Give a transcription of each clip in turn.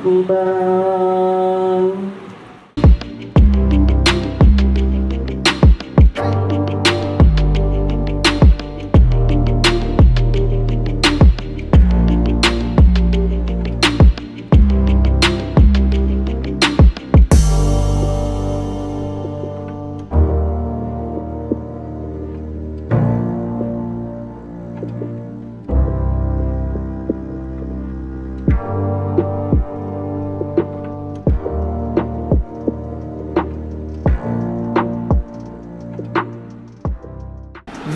Bang.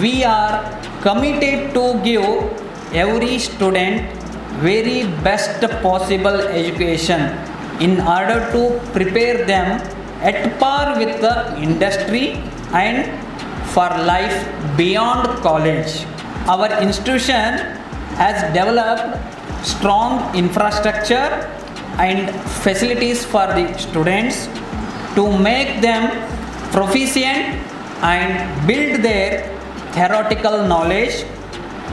We are committed to give every student very best possible education in order to prepare them at par with the industry and for life beyond college. Our institution has developed strong infrastructure and facilities for the students to make them proficient and build their theoretical knowledge,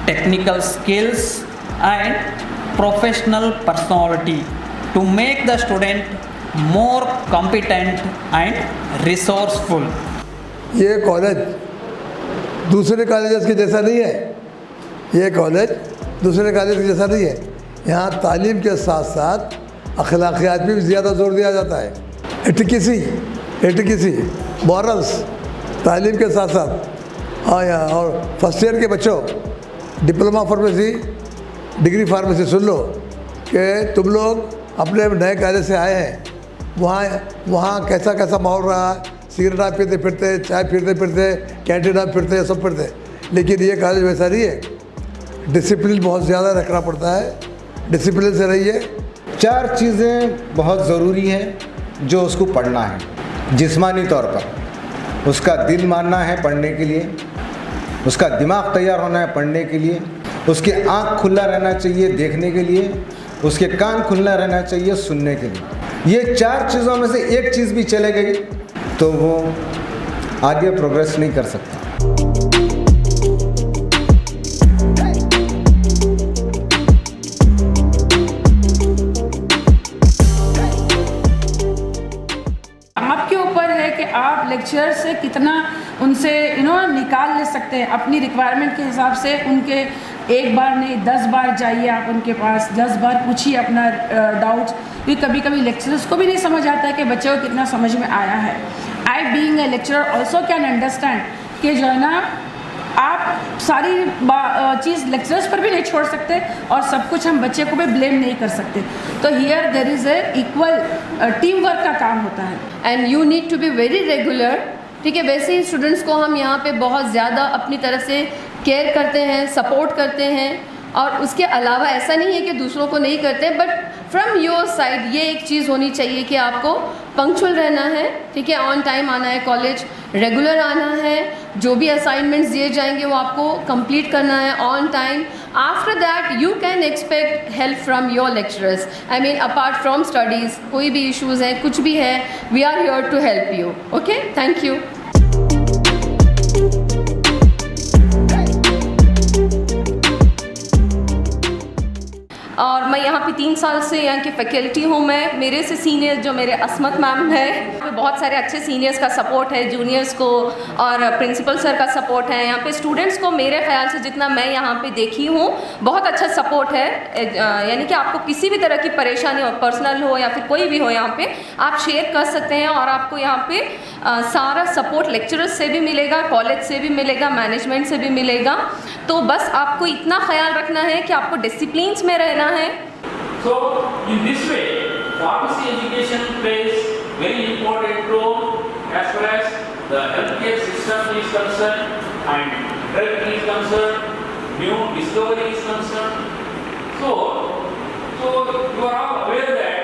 technical skills and professional personality to make the student more competent and resourceful. ये college दूसरे colleges के जैसा नहीं है, ये college दूसरे college के जैसा नहीं है। यहाँ तालीम के साथ साथ अखलाकियात भी ज़्यादा जोर दिया जाता है। एटिकेसी मॉरल्स तालीम के साथ साथ और फर्स्ट ईयर के बच्चों डिप्लोमा फार्मेसी डिग्री फार्मेसी सुन लो कि तुम लोग अपने नए कॉलेज से आए हैं, वहाँ कैसा कैसा माहौल रहा, सिगरेट आप पीते फिरते, चाय पीते फिरते, कैंटीन आप फिरते, सब फिरते, लेकिन ये कॉलेज वैसा नहीं है। डिसिप्लिन बहुत ज़्यादा रखना पड़ता है, डिसिप्लिन से रहिए। 4 चीज़ें बहुत ज़रूरी हैं जो उसको पढ़ना है। जिस्मानी तौर पर उसका दिल मानना है पढ़ने के लिए, उसका दिमाग तैयार होना है पढ़ने के लिए, उसके आँख खुला रहना चाहिए देखने के लिए, उसके कान खुला रहना चाहिए सुनने के लिए। ये 4 चीज़ों में से एक चीज़ भी चले गई तो वो आगे प्रोग्रेस नहीं कर सकता। आपके ऊपर है कि आप लेक्चर से कितना उनसे निकाल ले सकते हैं अपनी रिक्वायरमेंट के हिसाब से। उनके एक बार नहीं 10 बार जाइए आप उनके पास, 10 बार पूछिए अपना डाउट्स, क्योंकि कभी कभी लेक्चरर्स को भी नहीं समझ आता है कि बच्चों को कितना समझ में आया है। I being a lecturer also can understand कि जो है ना आप सारी चीज़ लेक्चरर्स पर भी नहीं छोड़ सकते और सब कुछ हम बच्चे को भी ब्लेम नहीं कर सकते। तो here there is a equal team work का काम होता है and you need to be very regular. ठीक है, वैसे ही स्टूडेंट्स को हम यहाँ पे बहुत ज़्यादा अपनी तरफ से केयर करते हैं, सपोर्ट करते हैं, और उसके अलावा ऐसा नहीं है कि दूसरों को नहीं करते, बट फ्रॉम योर साइड ये एक चीज़ होनी चाहिए कि आपको पंक्चुअल रहना है। ठीक है, ऑन टाइम आना है कॉलेज, रेगुलर आना है, जो भी असाइनमेंट्स दिए जाएंगे वो आपको कंप्लीट करना है on time. After that you can expect help from your lecturers. I mean apart from studies कोई भी इश्यूज़ हैं, कुछ भी है, we are here to help you. Okay, thank you. और मैं यहाँ पे 3 साल से यहाँ की फैकल्टी हूँ। मैं मेरे से सीनियर जो मेरे असमत मैम है, बहुत सारे अच्छे सीनियर्स का सपोर्ट है, जूनियर्स को और प्रिंसिपल सर का सपोर्ट है। यहाँ पे स्टूडेंट्स को मेरे ख्याल से जितना मैं यहाँ पे देखी हूँ बहुत अच्छा सपोर्ट है। यानी कि आपको किसी भी तरह की परेशानी हो, पर्सनल हो या फिर कोई भी हो, यहाँ पे आप शेयर कर सकते हैं और आपको यहाँ पे सारा सपोर्ट लेक्चरर्स से भी मिलेगा, कॉलेज से भी मिलेगा, मैनेजमेंट से भी मिलेगा। तो बस आपको इतना ख्याल रखना है कि आपको डिसिप्लिन्स में रहना है। So in this way, pharmacy education plays very important role as far as the healthcare system is concerned and drug is concerned, new discovery is concerned. So you are all aware that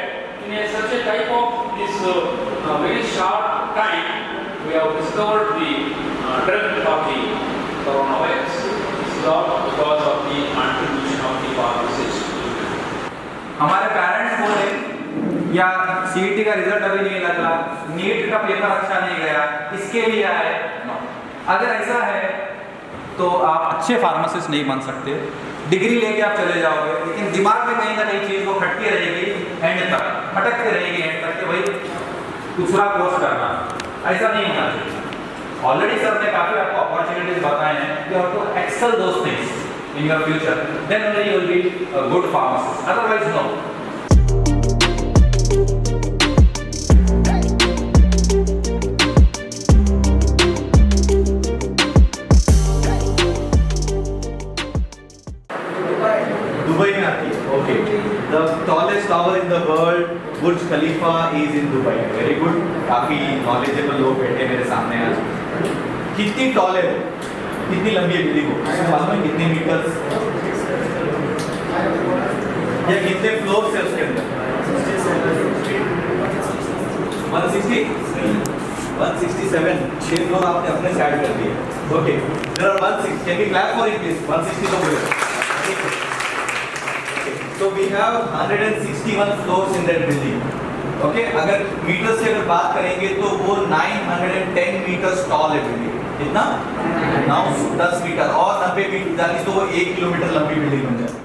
in such a type of this very short time, we have discovered the drug of the coronavirus. This is all because of the contribution of the pharmacist. हमारे parents बोले या CET का result अभी नहीं लगा, NEET का paper अच्छा नहीं गया, इसके लिए आए। अगर ऐसा है तो आप अच्छे फार्मासिस्ट नहीं बन सकते। डिग्री लेके आप चले जाओगे लेकिन दिमाग में कहीं ना कहीं चीज़ वो खटकी रहेगी एंड एंड तक अटकते रहेंगे एंड तक के भाई दूसरा कोर्स करना, ऐसा नहीं होना चाहिए। ऑलरेडी सर ने काफी आपको अपॉर्चुनिटीज बताए हैं, you have to excel those things in your future, then only you will be a good pharmacist, otherwise no. Dubai में आती है, okay. The tallest tower in the world Burj Khalifa is in Dubai. Very good, काफी knowledgeable लोग बैठे मेरे सामने आज। कितनी टॉल है वो, कितनी लंबी है बिल्डिंग वो, मालूम है कितने मीटर्स या कितने फ्लोर्स है उसके अंदर? 167, 6 फ्लोर आपने अपने साइड कर दिए, okay. There are 160, can we clap for it please? 160 तो बोले। So we have 161 floors in that building. Okay, अगर मीटर से अगर बात करेंगे तो वो 910 मीटर्स टॉल है बिल्डिंग। कितना? 910 मीटर और 90 मीटर जानी तो वो 1 किलोमीटर लंबी बिल्डिंग बन जाए।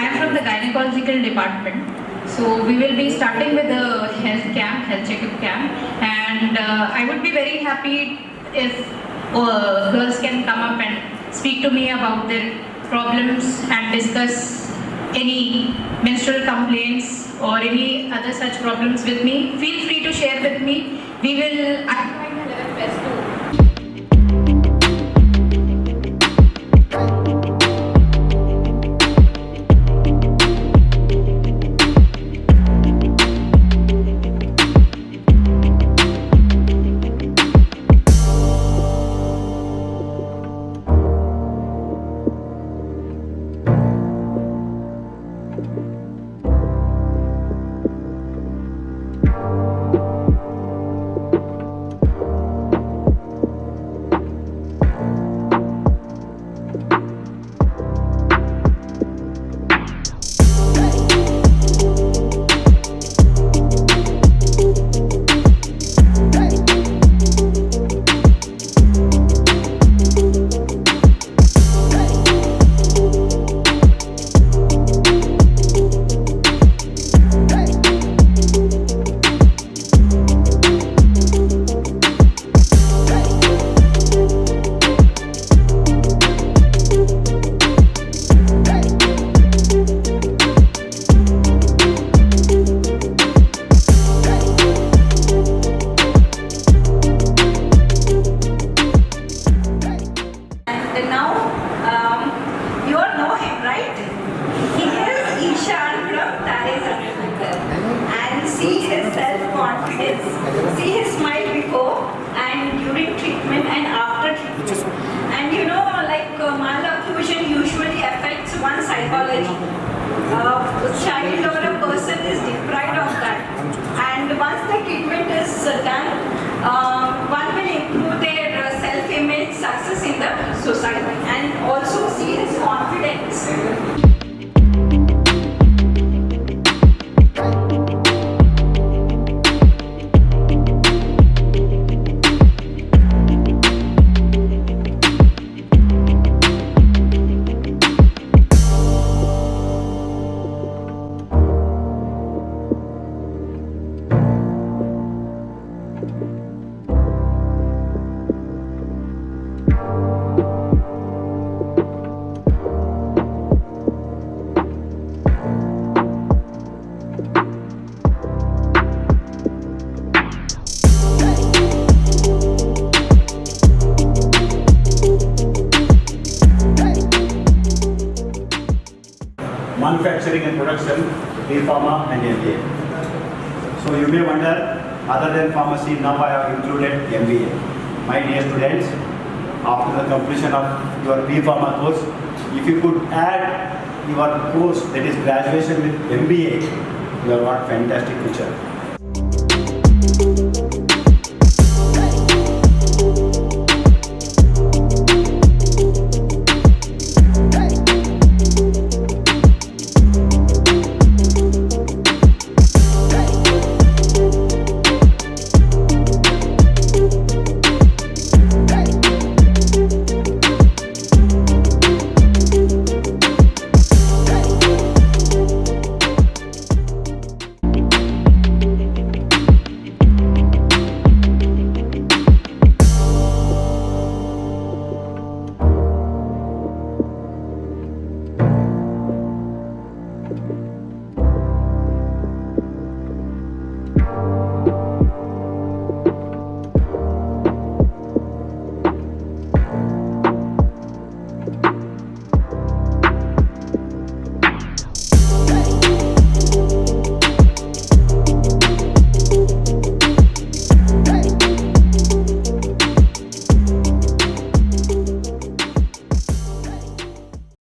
I am from the gynecological department. So we will be starting with the health camp, health checkup camp, and I would be very happy if girls can come up and speak to me about their problems and discuss any menstrual complaints or any other such problems with me. Feel free to share with me. We will. I am trying my level best to. See his smile before and during treatment and after treatment. And you know, like malocclusion usually affects one's psychology. A child or a person is deprived of that. And once the treatment is done, one will improve their self-image, success in the society, and also see his confidence. B.Pharma and MBA. So you may wonder, other than pharmacy, now I have included MBA. My dear students, after the completion of your B.Pharma course, if you could add your course, that is graduation with MBA, you have got fantastic future.